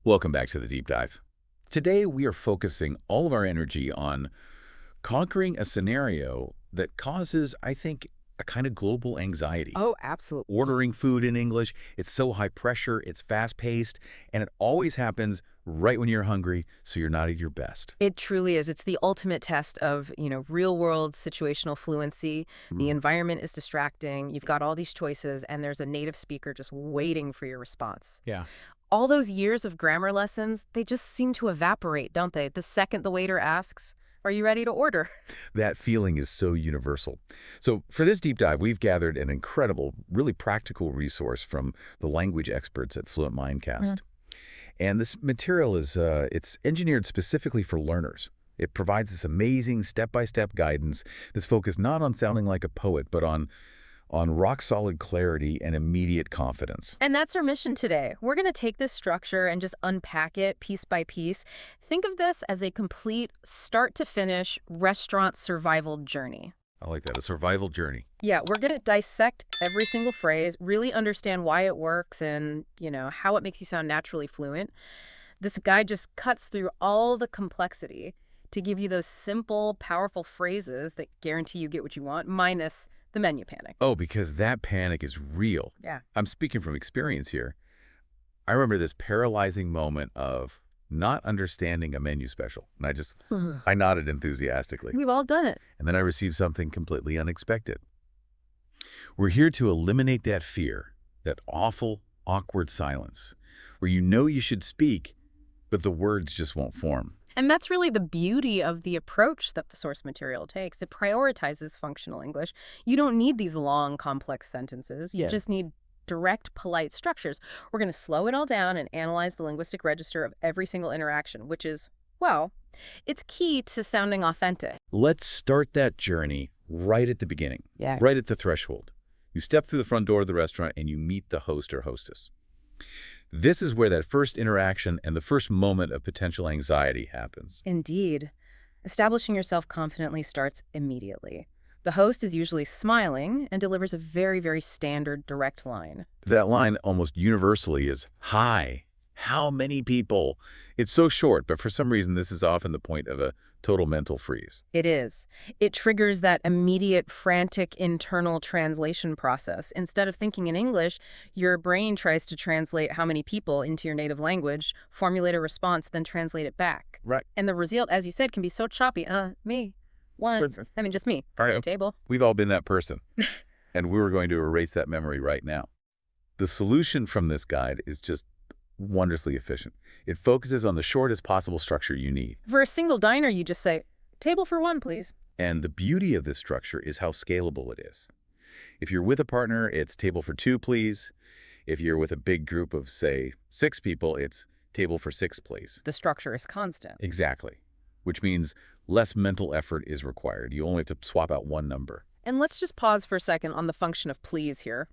Welcome back to the Deep Dive. Today, we are focusing all of our energy on conquering a scenario that causes, I think, a kind of global anxiety. Oh, absolutely. Ordering food in English, it's so high pressure, it's fast-paced, and it always happens right when you're hungry, so you're not at your best. It truly is. It's the ultimate test of, real world situational fluency. The environment is distracting. You've got all these choices, and there's a native speaker just waiting for your response. Yeah. All those years of grammar lessons, they just seem to evaporate, don't they? The second the waiter asks, "Are you ready to order?" That feeling is so universal. So for this deep dive, we've gathered an incredible, really practical resource from the language experts at Fluent Mindcast. And this material is it's engineered specifically for learners. It provides this amazing step-by-step guidance that's focused not on sounding like a poet, but on rock-solid clarity and immediate confidence. And that's our mission today. We're going to take this structure and just unpack it piece by piece. Think of this as a complete start-to-finish restaurant survival journey. I like that, a survival journey. Yeah, we're going to dissect every single phrase, really understand why it works and, how it makes you sound naturally fluent. This guide just cuts through all the complexity to give you those simple, powerful phrases that guarantee you get what you want, minus the menu panic. Oh, because that panic is real. Yeah. I'm speaking from experience here. I remember this paralyzing moment of not understanding a menu special. And I nodded enthusiastically. We've all done it. And then I received something completely unexpected. We're here to eliminate that fear, that awful, awkward silence, where you know you should speak, but the words just won't form. And that's really the beauty of the approach that the source material takes. It prioritizes functional English. You don't need these long, complex sentences. You just need direct, polite structures. We're going to slow it all down and analyze the linguistic register of every single interaction, which is, well, it's key to sounding authentic. Let's start that journey right at the beginning, Yeah. right at the threshold. You step through the front door of the restaurant and you meet the host or hostess. This is where that first interaction and the first moment of potential anxiety happens. Indeed. Establishing yourself confidently starts immediately. The host is usually smiling and delivers a very, very standard direct line. That line almost universally is, "Hi, how many people?" It's so short, but for some reason this is often the point of a total mental freeze. It is. It triggers that immediate, frantic internal translation process. Instead of thinking in English, your brain tries to translate how many people into your native language, formulate a response, then translate it back. Right. And the result, as you said, can be so choppy. Me. One. Just me. Right. Table. We've all been that person. And we were going to erase that memory right now. The solution from this guide is just wondrously efficient. It focuses on the shortest possible structure you need. For a single diner, you just say, "Table for one, please." And the beauty of this structure is how scalable it is. If you're with a partner, it's table for two, please. If you're with a big group of, say, 6 people, it's table for 6, please. The structure is constant. Exactly. Which means less mental effort is required. You only have to swap out one number. And let's just pause for a second on the function of please here.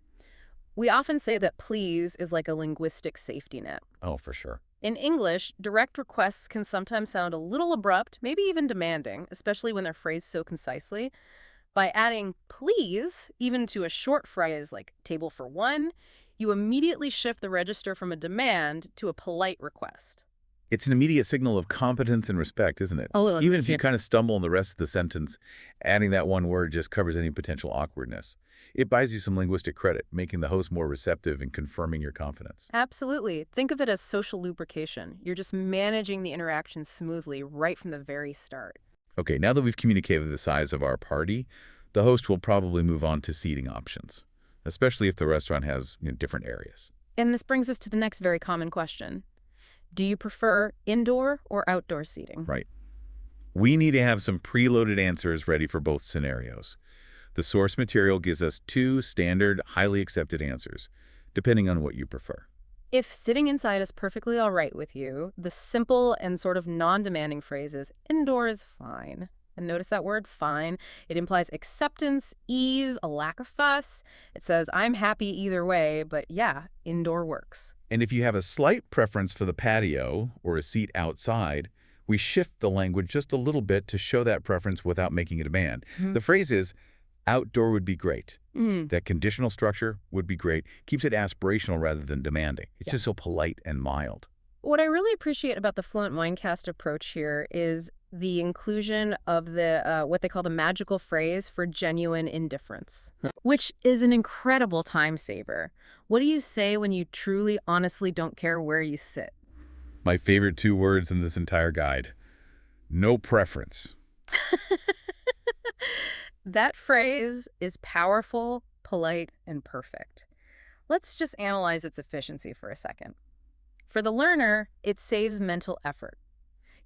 We often say that please is like a linguistic safety net. Oh, for sure. In English, direct requests can sometimes sound a little abrupt, maybe even demanding, especially when they're phrased so concisely. By adding please, even to a short phrase like table for one, you immediately shift the register from a demand to a polite request. It's an immediate signal of competence and respect, isn't it? Even if you kind of stumble in the rest of the sentence, adding that one word just covers any potential awkwardness. It buys you some linguistic credit, making the host more receptive and confirming your confidence. Absolutely. Think of it as social lubrication. You're just managing the interaction smoothly right from the very start. Okay, now that we've communicated the size of our party, the host will probably move on to seating options, especially if the restaurant has different areas. And this brings us to the next very common question. Do you prefer indoor or outdoor seating? Right. We need to have some preloaded answers ready for both scenarios. The source material gives us 2 standard, highly accepted answers, depending on what you prefer. If sitting inside is perfectly all right with you, the simple and sort of non-demanding phrase is indoor is fine. And notice that word, fine. It implies acceptance, ease, a lack of fuss. It says, I'm happy either way, but yeah, indoor works. And if you have a slight preference for the patio or a seat outside, we shift the language just a little bit to show that preference without making a demand. The phrase is, outdoor would be great. That conditional structure would be great. Keeps it aspirational rather than demanding. It's just so polite and mild. What I really appreciate about the Fluent Mindcast approach here is the inclusion of the what they call the magical phrase for genuine indifference, which is an incredible time saver. What do you say when you truly, honestly don't care where you sit? My favorite 2 words in this entire guide. No preference. That phrase is powerful, polite, and perfect. Let's just analyze its efficiency for a second. For the learner, it saves mental effort.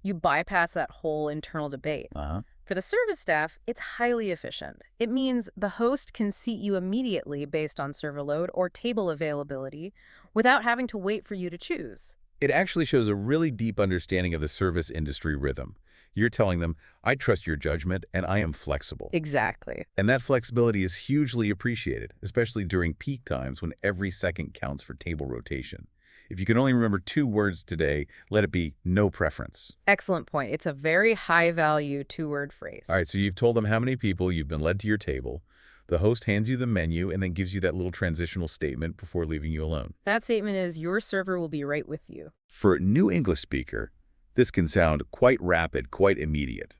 You bypass that whole internal debate. For the service staff, it's highly efficient. It means the host can seat you immediately based on server load or table availability without having to wait for you to choose. It actually shows a really deep understanding of the service industry rhythm. You're telling them, I trust your judgment and I am flexible. Exactly. And that flexibility is hugely appreciated, especially during peak times when every second counts for table rotation. If you can only remember 2 words today, let it be no preference. Excellent point. It's a very high-value 2-word phrase. All right, so you've told them how many people you've been led to your table. The host hands you the menu and then gives you that little transitional statement before leaving you alone. That statement is, your server will be right with you. For a new English speaker, this can sound quite rapid, quite immediate.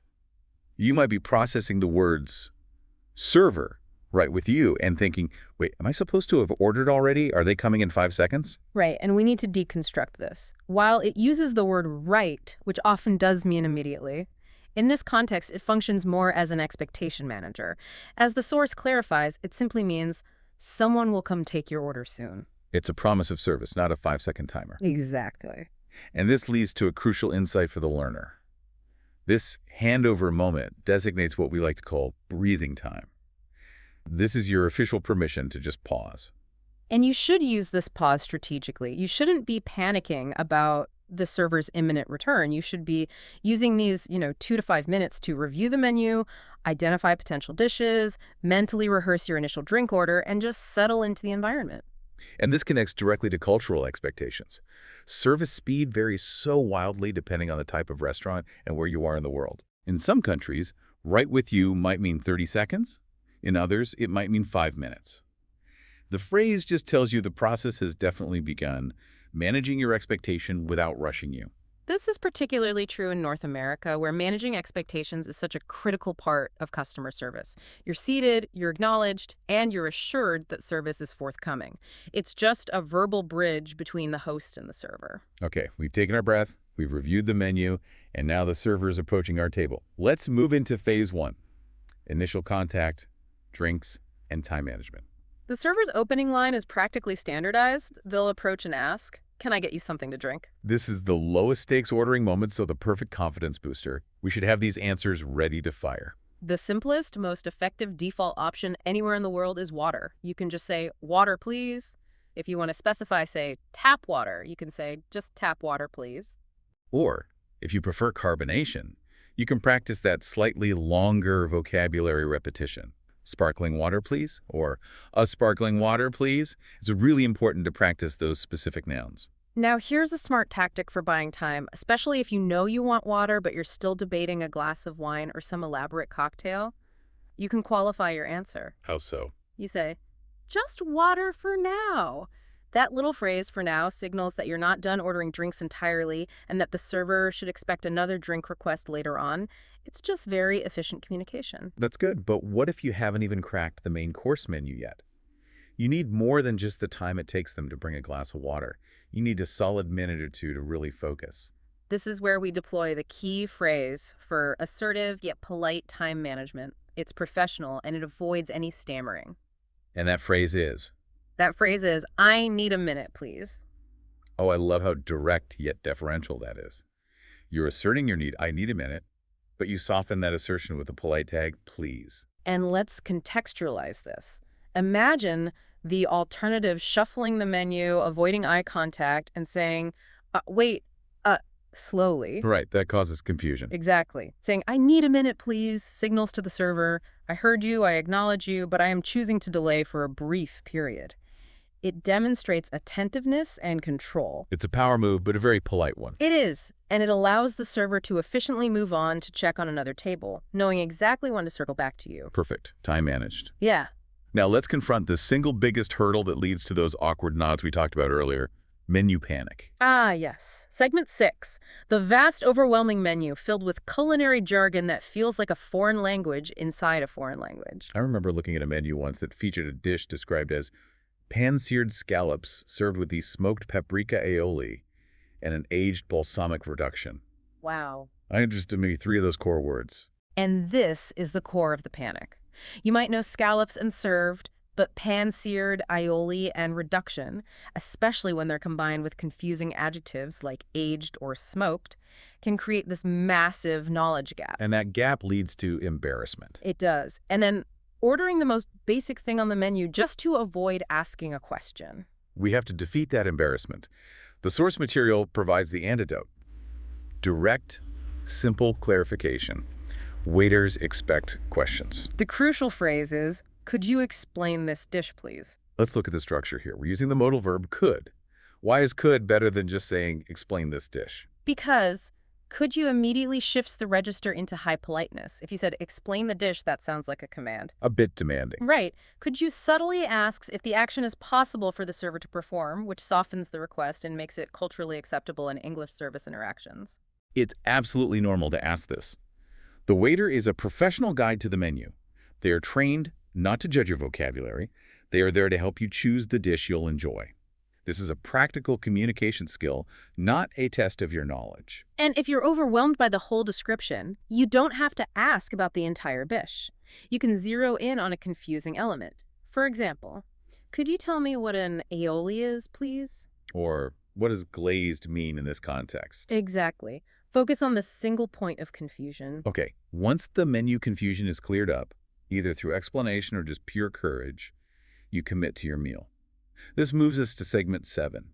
You might be processing the words server right with you and thinking, wait, am I supposed to have ordered already? Are they coming in 5 seconds? Right, and we need to deconstruct this. While it uses the word right, which often does mean immediately, in this context, it functions more as an expectation manager. As the source clarifies, it simply means someone will come take your order soon. It's a promise of service, not a 5-second timer. Exactly. And this leads to a crucial insight for the learner. This handover moment designates what we like to call breathing time. This is your official permission to just pause. And you should use this pause strategically. You shouldn't be panicking about the server's imminent return. You should be using these, 2 to 5 minutes to review the menu, identify potential dishes, mentally rehearse your initial drink order, and just settle into the environment. And this connects directly to cultural expectations. Service speed varies so wildly depending on the type of restaurant and where you are in the world. In some countries, right with you might mean 30 seconds. In others, it might mean 5 minutes. The phrase just tells you the process has definitely begun, managing your expectation without rushing you. This is particularly true in North America, where managing expectations is such a critical part of customer service. You're seated, you're acknowledged, and you're assured that service is forthcoming. It's just a verbal bridge between the host and the server. Okay, we've taken our breath, we've reviewed the menu, and now the server is approaching our table. Let's move into phase 1, initial contact, drinks, and time management. The server's opening line is practically standardized. They'll approach and ask, "Can I get you something to drink?" This is the lowest stakes ordering moment, so the perfect confidence booster. We should have these answers ready to fire. The simplest, most effective default option anywhere in the world is water. You can just say, "Water, please." If you want to specify, say, "Tap water," you can say, "Just tap water, please." Or, if you prefer carbonation, you can practice that slightly longer vocabulary repetition. Sparkling water, please, or a sparkling water, please. It's really important to practice those specific nouns. Now, here's a smart tactic for buying time, especially if you know you want water, but you're still debating a glass of wine or some elaborate cocktail. You can qualify your answer. How so? You say, "Just water for now." That little phrase, "for now," signals that you're not done ordering drinks entirely and that the server should expect another drink request later on. It's just very efficient communication. That's good, but what if you haven't even cracked the main course menu yet? You need more than just the time it takes them to bring a glass of water. You need a solid minute or 2 to really focus. This is where we deploy the key phrase for assertive yet polite time management. It's professional and it avoids any stammering. And that phrase is? That phrase is, "I need a minute, please." Oh, I love how direct yet deferential that is. You're asserting your need, "I need a minute," but you soften that assertion with a polite tag, "please." And let's contextualize this. Imagine the alternative shuffling the menu, avoiding eye contact, and saying, wait, slowly. Right, that causes confusion. Exactly. Saying, "I need a minute, please," signals to the server, "I heard you, I acknowledge you, but I am choosing to delay for a brief period." It demonstrates attentiveness and control. It's a power move, but a very polite one. It is, and it allows the server to efficiently move on to check on another table, knowing exactly when to circle back to you. Perfect. Time managed. Yeah. Now let's confront the single biggest hurdle that leads to those awkward nods we talked about earlier, Menu panic. Ah, yes. Segment 6. The vast, overwhelming menu filled with culinary jargon that feels like a foreign language inside a foreign language. I remember looking at a menu once that featured a dish described as pan-seared scallops served with the smoked paprika aioli and an aged balsamic reduction. Wow. I understood maybe 3 of those core words. And this is the core of the panic. You might know scallops and served, but pan-seared, aioli, and reduction, especially when they're combined with confusing adjectives like aged or smoked, can create this massive knowledge gap. And that gap leads to embarrassment. It does. And then ordering the most basic thing on the menu just to avoid asking a question. We have to defeat that embarrassment. The source material provides the antidote. Direct, simple clarification. Waiters expect questions. The crucial phrase is, could you explain this dish, please? Let's look at the structure here. We're using the modal verb could. Why is could better than just saying explain this dish? Because could you immediately shifts the register into high politeness. If you said explain the dish, that sounds like a command. A bit demanding. Right. Could you subtly asks if the action is possible for the server to perform, which softens the request and makes it culturally acceptable in English service interactions. It's absolutely normal to ask this. The waiter is a professional guide to the menu. They are trained not to judge your vocabulary. They are there to help you choose the dish you'll enjoy. This is a practical communication skill, not a test of your knowledge. And if you're overwhelmed by the whole description, you don't have to ask about the entire dish. You can zero in on a confusing element. For example, could you tell me what an aioli is, please? Or what does glazed mean in this context? Exactly. Focus on the single point of confusion. Okay, once the menu confusion is cleared up, either through explanation or just pure courage, you commit to your meal. This moves us to segment 7,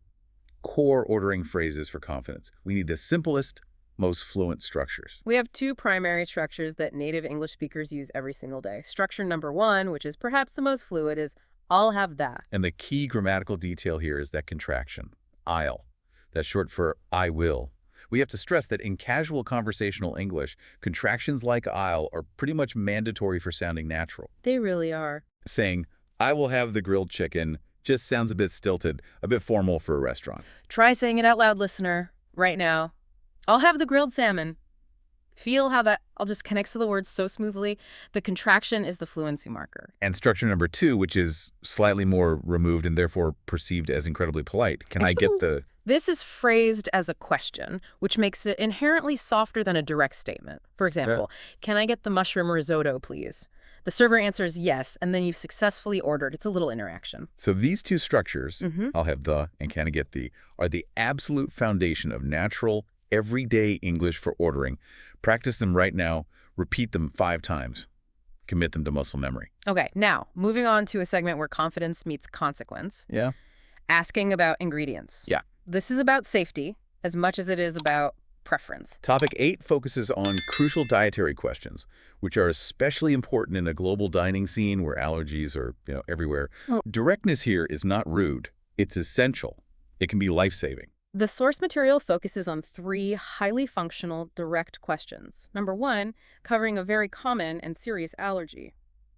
core ordering phrases for confidence. We need the simplest, most fluent structures. We have 2 primary structures that native English speakers use every single day. Structure number 1, which is perhaps the most fluid, is I'll have that. And the key grammatical detail here is that contraction, I'll. That's short for I will. We have to stress that in casual conversational English, contractions like I'll are pretty much mandatory for sounding natural. They really are. Saying, I will have the grilled chicken just sounds a bit stilted, a bit formal for a restaurant. Try saying it out loud, listener, right now. I'll have the grilled salmon. Feel how that all just connects to the words so smoothly. The contraction is the fluency marker. And structure number 2, which is slightly more removed and therefore perceived as incredibly polite. Can I get the... This is phrased as a question, which makes it inherently softer than a direct statement. For example, Can I get the mushroom risotto, please? The server answers yes, and then you've successfully ordered. It's a little interaction. So these 2 structures, I'll have the and can I get the, are the absolute foundation of natural, everyday English for ordering. Practice them right now. Repeat them 5 times. Commit them to muscle memory. Okay, now, moving on to a segment where confidence meets consequence. Yeah. Asking about ingredients. Yeah. This is about safety as much as it is about preference. Topic 8 focuses on crucial dietary questions, which are especially important in a global dining scene where allergies are, everywhere. Oh. Directness here is not rude. It's essential. It can be life-saving. The source material focuses on 3 highly functional, direct questions. Number 1, covering a very common and serious allergy.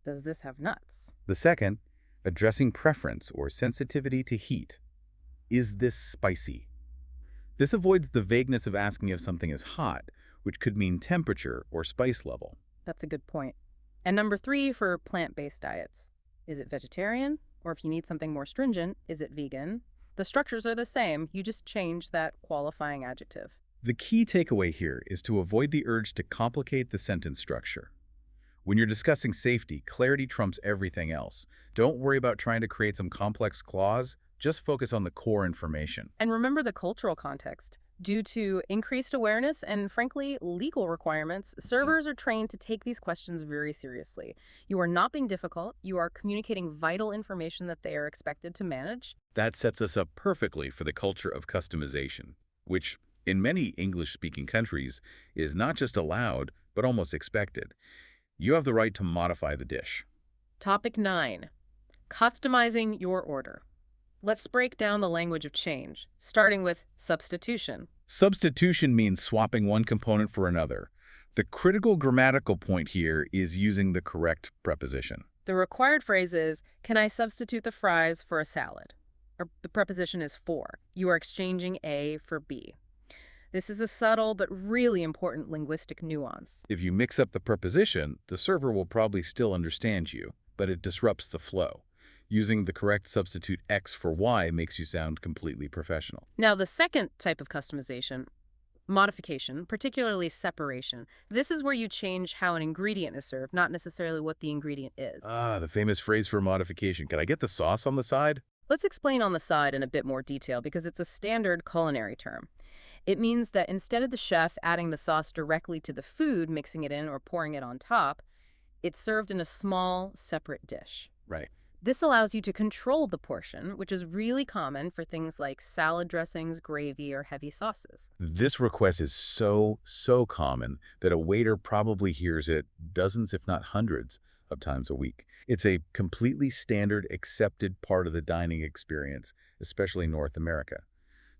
Does this have nuts? The second, addressing preference or sensitivity to heat. Is this spicy? This avoids the vagueness of asking if something is hot, which could mean temperature or spice level. That's a good point. And number 3 for plant-based diets. Is it vegetarian? Or if you need something more stringent, is it vegan? The structures are the same, you just change that qualifying adjective. The key takeaway here is to avoid the urge to complicate the sentence structure. When you're discussing safety, clarity trumps everything else. Don't worry about trying to create some complex clause. Just focus on the core information. And remember the cultural context. Due to increased awareness and, frankly, legal requirements, servers are trained to take these questions very seriously. You are not being difficult. You are communicating vital information that they are expected to manage. That sets us up perfectly for the culture of customization, which, in many English-speaking countries, is not just allowed, but almost expected. You have the right to modify the dish. Topic 9. Customizing your order. Let's break down the language of change, starting with substitution. Substitution means swapping one component for another. The critical grammatical point here is using the correct preposition. The required phrase is, can I substitute the fries for a salad? or the preposition is for. You are exchanging A for B. This is a subtle but really important linguistic nuance. If you mix up the preposition, the server will probably still understand you, but it disrupts the flow. Using the correct substitute X for Y makes you sound completely professional. Now, the second type of customization, modification, particularly separation. This is where you change how an ingredient is served, not necessarily what the ingredient is. Ah, the famous phrase for modification. Can I get the sauce on the side? Let's explain on the side in a bit more detail because it's a standard culinary term. It means that instead of the chef adding the sauce directly to the food, mixing it in or pouring it on top, it's served in a small, separate dish. Right. This allows you to control the portion, which is really common for things like salad dressings, gravy, or heavy sauces. This request is so common that a waiter probably hears it dozens, if not hundreds, of times a week. It's a completely standard, accepted part of the dining experience, especially in North America.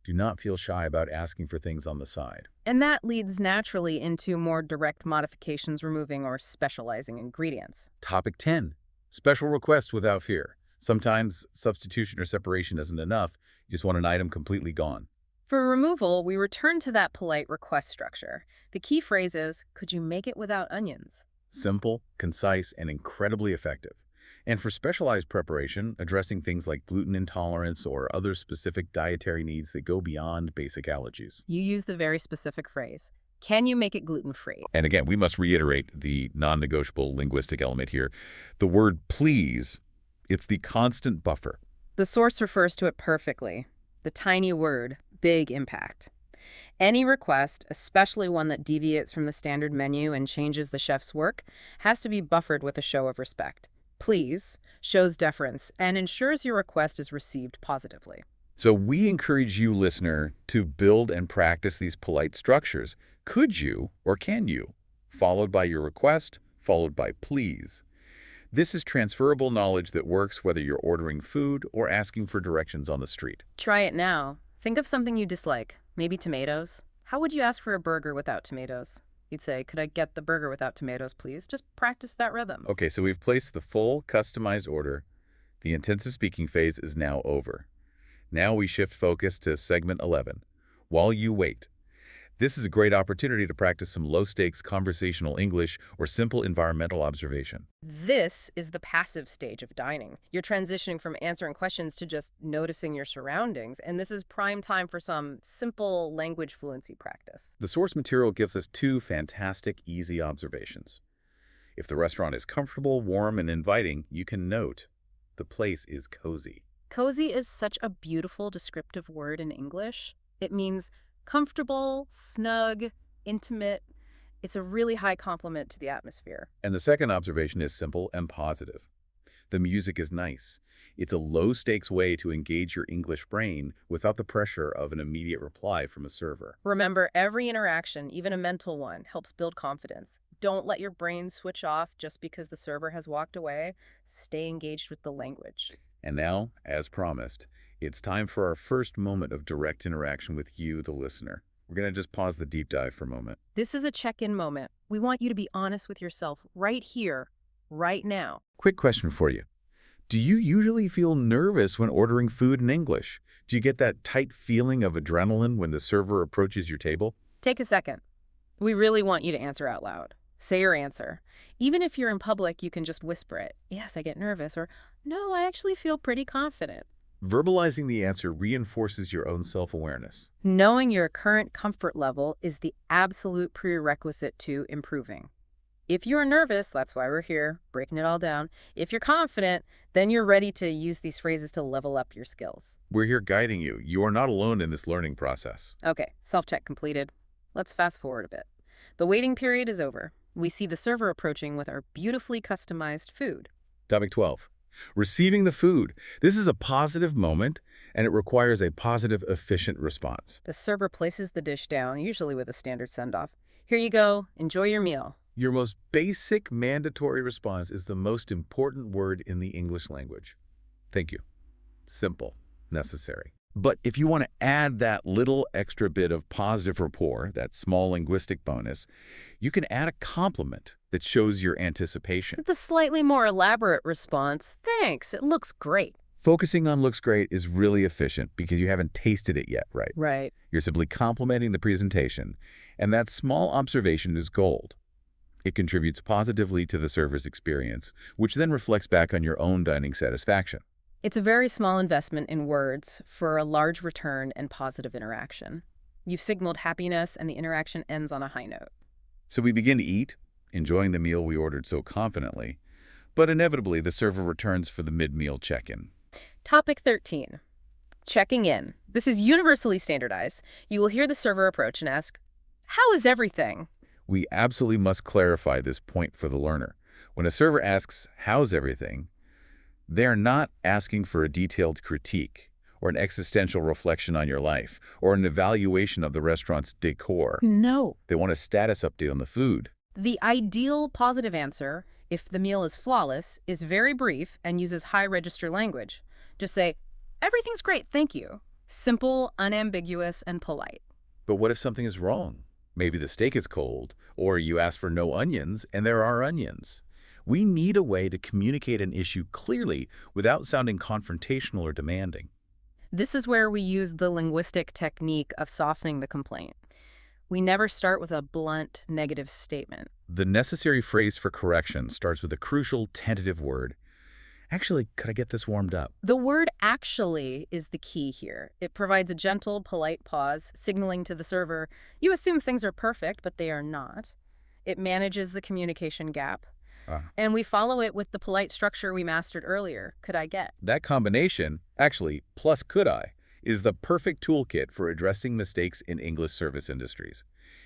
Do not feel shy about asking for things on the side. And that leads naturally into more direct modifications, removing or specializing ingredients. Topic 10. Special requests without fear. Sometimes substitution or separation isn't enough. You just want an item completely gone. For removal, we return to that polite request structure. The key phrase is, could you make it without onions? Simple, concise, and incredibly effective. And for specialized preparation, addressing things like gluten intolerance or other specific dietary needs that go beyond basic allergies. You use the very specific phrase. Can you make it gluten-free? And again, we must reiterate the non-negotiable linguistic element here. The word please, it's the constant buffer. The source refers to it perfectly. The tiny word, big impact. Any request, especially one that deviates from the standard menu and changes the chef's work, has to be buffered with a show of respect. Please shows deference and ensures your request is received positively. So we encourage you, listener, to build and practice these polite structures. Could you or can you? Followed by your request, followed by please. This is transferable knowledge that works whether you're ordering food or asking for directions on the street. Try it now. Think of something you dislike, maybe tomatoes. How would you ask for a burger without tomatoes? You'd say, could I get the burger without tomatoes, please? Just practice that rhythm. Okay, so we've placed the full customized order. The intensive speaking phase is now over. Now we shift focus to segment 11, while you wait. This is a great opportunity to practice some low-stakes conversational English or simple environmental observation. This is the passive stage of dining. You're transitioning from answering questions to just noticing your surroundings, and this is prime time for some simple language fluency practice. The source material gives us two fantastic, easy observations. If the restaurant is comfortable, warm, and inviting, you can note the place is cozy. Cozy is such a beautiful descriptive word in English. It means comfortable, snug, intimate. It's a really high compliment to the atmosphere. And the second observation is simple and positive. The music is nice. It's a low-stakes way to engage your English brain without the pressure of an immediate reply from a server. Remember, every interaction, even a mental one, helps build confidence. Don't let your brain switch off just because the server has walked away. Stay engaged with the language. And now, as promised, it's time for our first moment of direct interaction with you, the listener. We're going to just pause the deep dive for a moment. This is a check-in moment. We want you to be honest with yourself right here, right now. Quick question for you. Do you usually feel nervous when ordering food in English? Do you get that tight feeling of adrenaline when the server approaches your table? Take a second. We really want you to answer out loud. Say your answer. Even if you're in public, you can just whisper it. Yes, I get nervous, or no, I actually feel pretty confident. Verbalizing the answer reinforces your own self-awareness. Knowing your current comfort level is the absolute prerequisite to improving. If you're nervous, that's why we're here, breaking it all down. If you're confident, then you're ready to use these phrases to level up your skills. We're here guiding you. You are not alone in this learning process. Okay, self-check completed. Let's fast forward a bit. The waiting period is over. We see the server approaching with our beautifully customized food. Topic 12. Receiving the food. This is a positive moment, and it requires a positive, efficient response. The server places the dish down, usually with a standard send-off. Here you go. Enjoy your meal. Your most basic mandatory response is the most important word in the English language. Thank you. Simple, necessary. But if you want to add that little extra bit of positive rapport, that small linguistic bonus, you can add a compliment that shows your anticipation. The slightly more elaborate response, thanks, it looks great. Focusing on looks great is really efficient because you haven't tasted it yet, right? Right. You're simply complimenting the presentation, and that small observation is gold. It contributes positively to the server's experience, which then reflects back on your own dining satisfaction. It's a very small investment in words for a large return and positive interaction. You've signaled happiness, and the interaction ends on a high note. So we begin to eat, enjoying the meal we ordered so confidently, but inevitably the server returns for the mid-meal check-in. Topic 13. Checking in. This is universally standardized. You will hear the server approach and ask, "How is everything?" We absolutely must clarify this point for the learner. When a server asks, "How's everything?" they're not asking for a detailed critique or an existential reflection on your life or an evaluation of the restaurant's decor. No. They want a status update on the food. The ideal positive answer, if the meal is flawless, is very brief and uses high register language. Just say, "Everything's great, thank you." Simple, unambiguous, and polite. But what if something is wrong? Maybe the steak is cold, or you ask for no onions and there are onions. We need a way to communicate an issue clearly without sounding confrontational or demanding. This is where we use the linguistic technique of softening the complaint. We never start with a blunt, negative statement. The necessary phrase for correction starts with a crucial, tentative word. Actually, could I get this warmed up? The word "actually" is the key here. It provides a gentle, polite pause, signaling to the server, you assume things are perfect, but they are not. It manages the communication gap. And we follow it with the polite structure we mastered earlier. Could I get? That combination, actually, plus could I, is the perfect toolkit for addressing mistakes in English service industries.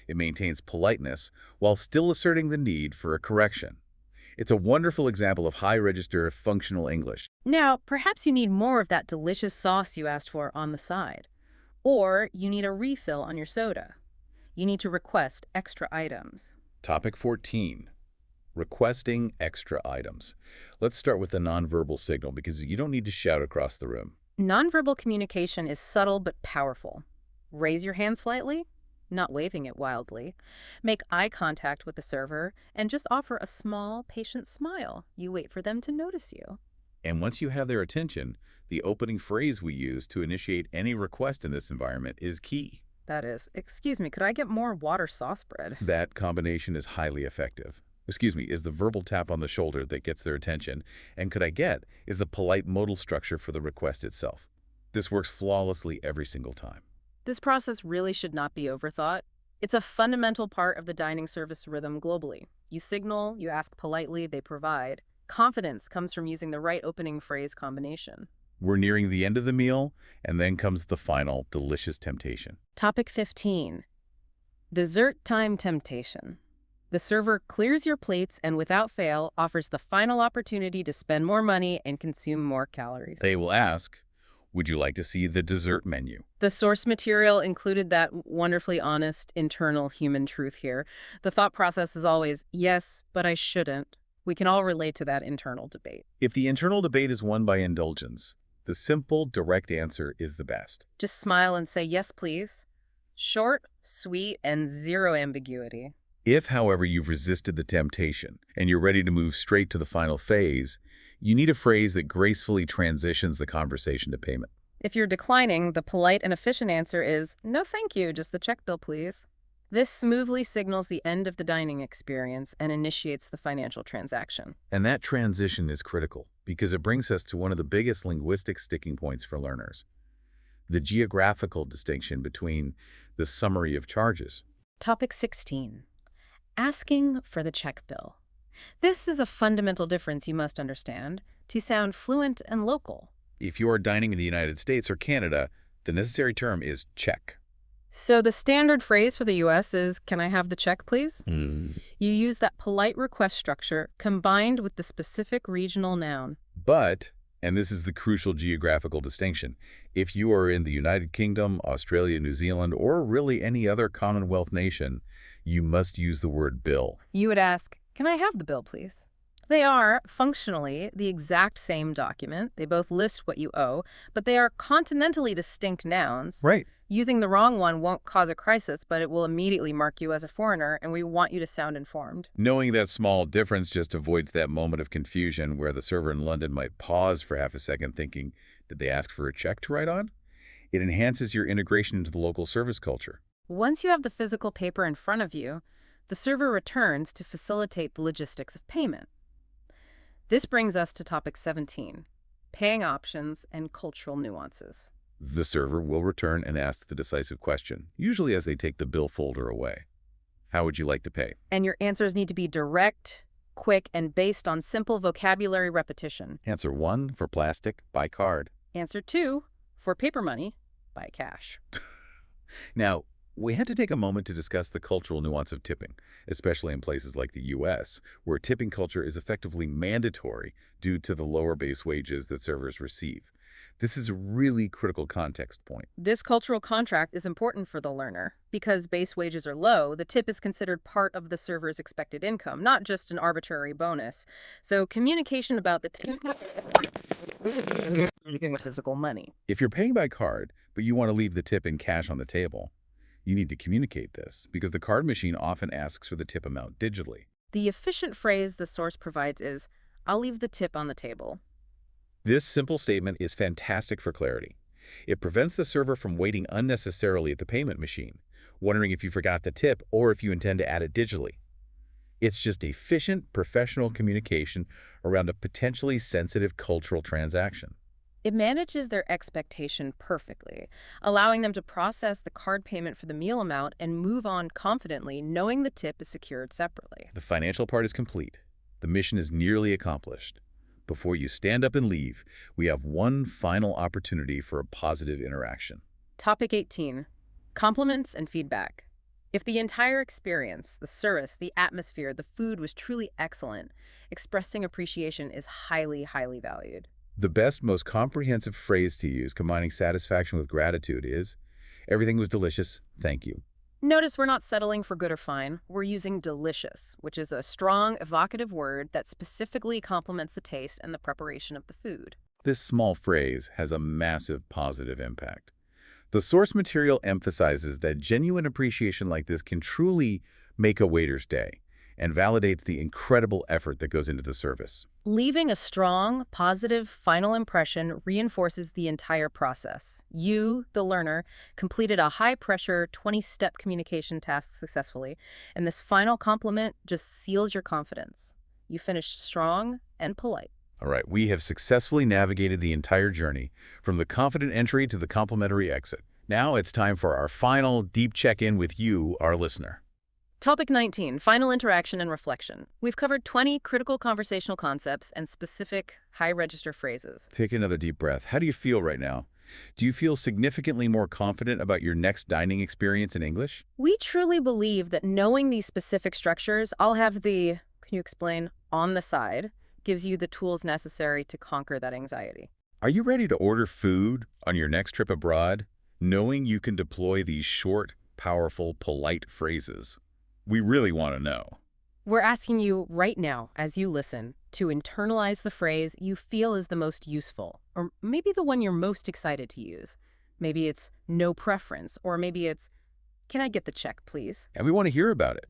It maintains politeness while still asserting the need for a correction. It's a wonderful example of high-register functional English. Now, perhaps you need more of that delicious sauce you asked for on the side. Or you need a refill on your soda. You need to request extra items. Topic 14. Requesting extra items. Let's start with the nonverbal signal because you don't need to shout across the room. Nonverbal communication is subtle but powerful. Raise your hand slightly, not waving it wildly. Make eye contact with the server and just offer a small, patient smile. You wait for them to notice you. And once you have their attention, the opening phrase we use to initiate any request in this environment is key. That is, "Excuse me, could I get more water sauce bread?" That combination is highly effective. Is the verbal tap on the shoulder that gets their attention, and could I get is the polite modal structure for the request itself. This works flawlessly every single time. This process really should not be overthought. It's a fundamental part of the dining service rhythm globally. You signal, you ask politely, they provide. Confidence comes from using the right opening phrase combination. We're nearing the end of the meal, and then comes the final delicious temptation. Topic 15. Dessert time temptation. The server clears your plates and without fail offers the final opportunity to spend more money and consume more calories. They will ask, would you like to see the dessert menu? The source material included that wonderfully honest internal human truth here. The thought process is always, yes, but I shouldn't. We can all relate to that internal debate. If the internal debate is won by indulgence, the simple, direct answer is the best. Just smile and say, "Yes, please." Short, sweet, and zero ambiguity. If, however, you've resisted the temptation and you're ready to move straight to the final phase, you need a phrase that gracefully transitions the conversation to payment. If you're declining, the polite and efficient answer is, "No, thank you, just the check bill, please." This smoothly signals the end of the dining experience and initiates the financial transaction. And that transition is critical because it brings us to one of the biggest linguistic sticking points for learners: the geographical distinction between the summary of charges. Topic 16. Asking for the check bill. This is a fundamental difference you must understand to sound fluent and local. If you are dining in the United States or Canada, the necessary term is check. So the standard phrase for the U.S. is, "Can I have the check, please?" You use that polite request structure combined with the specific regional noun. But, and this is the crucial geographical distinction, if you are in the United Kingdom, Australia, New Zealand, or really any other Commonwealth nation, you must use the word bill. You would ask, "Can I have the bill, please?" They are, functionally, the exact same document. They both list what you owe, but they are continentally distinct nouns. Right. Using the wrong one won't cause a crisis, but it will immediately mark you as a foreigner, and we want you to sound informed. Knowing that small difference just avoids that moment of confusion where the server in London might pause for half a second thinking, did they ask for a check to write on? It enhances your integration into the local service culture. Once you have the physical paper in front of you, the server returns to facilitate the logistics of payment. This brings us to topic 17, paying options and cultural nuances. The server will return and ask the decisive question, usually as they take the bill folder away. How would you like to pay? And your answers need to be direct, quick, and based on simple vocabulary repetition. Answer 1 for plastic, by card. Answer 2 for paper money, by cash. Now, we had to take a moment to discuss the cultural nuance of tipping, especially in places like the U.S., where tipping culture is effectively mandatory due to the lower base wages that servers receive. This is a really critical context point. This cultural contract is important for the learner. Because base wages are low, the tip is considered part of the server's expected income, not just an arbitrary bonus. So communication about the tip physical money. If you're paying by card, but you want to leave the tip in cash on the table, you need to communicate this because the card machine often asks for the tip amount digitally. The efficient phrase the source provides is, "I'll leave the tip on the table." This simple statement is fantastic for clarity. It prevents the server from waiting unnecessarily at the payment machine, wondering if you forgot the tip or if you intend to add it digitally. It's just efficient, professional communication around a potentially sensitive cultural transaction. It manages their expectation perfectly, allowing them to process the card payment for the meal amount and move on confidently, knowing the tip is secured separately. The financial part is complete. The mission is nearly accomplished. Before you stand up and leave, we have one final opportunity for a positive interaction. Topic 18, compliments and feedback. If the entire experience, the service, the atmosphere, the food was truly excellent, expressing appreciation is highly, highly valued. The best, most comprehensive phrase to use combining satisfaction with gratitude is, everything was delicious, thank you. Notice we're not settling for good or fine. We're using delicious, which is a strong, evocative word that specifically complements the taste and the preparation of the food. This small phrase has a massive positive impact. The source material emphasizes that genuine appreciation like this can truly make a waiter's day and validates the incredible effort that goes into the service. Leaving a strong, positive final impression reinforces the entire process. You, the learner, completed a high-pressure 20-step communication task successfully, and this final compliment just seals your confidence. You finished strong and polite. All right, we have successfully navigated the entire journey, from the confident entry to the complimentary exit. Now it's time for our final deep check-in with you, our listener. Topic 19, final interaction and reflection. We've covered 20 critical conversational concepts and specific high-register phrases. Take another deep breath. How do you feel right now? Do you feel significantly more confident about your next dining experience in English? We truly believe that knowing these specific structures, I'll have the, can you explain, on the side, gives you the tools necessary to conquer that anxiety. Are you ready to order food on your next trip abroad, knowing you can deploy these short, powerful, polite phrases? We really want to know. We're asking you right now, as you listen, to internalize the phrase you feel is the most useful, or maybe the one you're most excited to use. Maybe it's no preference, or maybe it's, can I get the check, please? And we want to hear about it.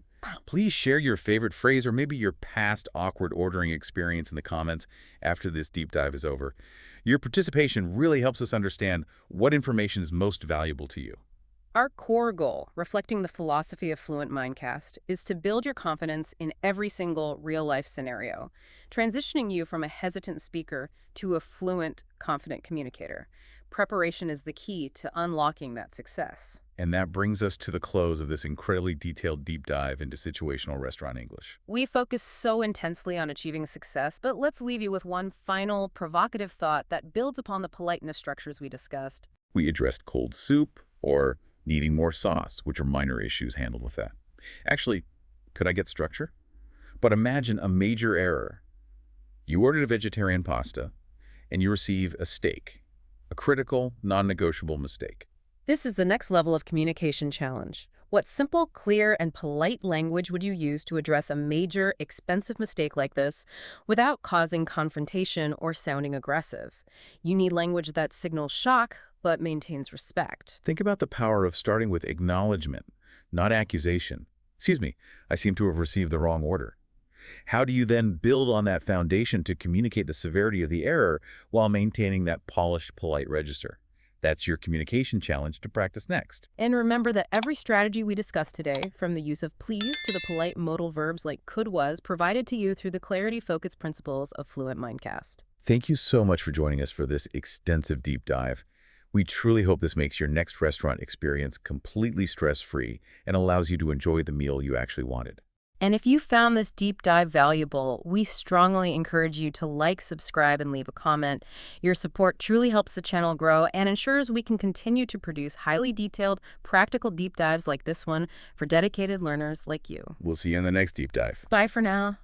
Please share your favorite phrase or maybe your past awkward ordering experience in the comments after this deep dive is over. Your participation really helps us understand what information is most valuable to you. Our core goal, reflecting the philosophy of Fluent Mindcast, is to build your confidence in every single real-life scenario, transitioning you from a hesitant speaker to a fluent, confident communicator. Preparation is the key to unlocking that success. And that brings us to the close of this incredibly detailed deep dive into situational restaurant English. We focus so intensely on achieving success, but let's leave you with one final, provocative thought that builds upon the politeness structures we discussed. We addressed cold soup or needing more sauce, which are minor issues handled with that. Actually, could I get structure? But imagine a major error. You ordered a vegetarian pasta, and you receive a steak, a critical, non-negotiable mistake. This is the next level of communication challenge. What simple, clear, and polite language would you use to address a major, expensive mistake like this without causing confrontation or sounding aggressive? You need language that signals shock but maintains respect. Think about the power of starting with acknowledgement, not accusation. Excuse me, I seem to have received the wrong order. How do you then build on that foundation to communicate the severity of the error while maintaining that polished, polite register? That's your communication challenge to practice next. And remember that every strategy we discussed today, from the use of please to the polite modal verbs like could was, provided to you through the Clarity Focus principles of Fluent Mindcast. Thank you so much for joining us for this extensive deep dive. We truly hope this makes your next restaurant experience completely stress-free and allows you to enjoy the meal you actually wanted. And if you found this deep dive valuable, we strongly encourage you to like, subscribe, and leave a comment. Your support truly helps the channel grow and ensures we can continue to produce highly detailed, practical deep dives like this one for dedicated learners like you. We'll see you in the next deep dive. Bye for now.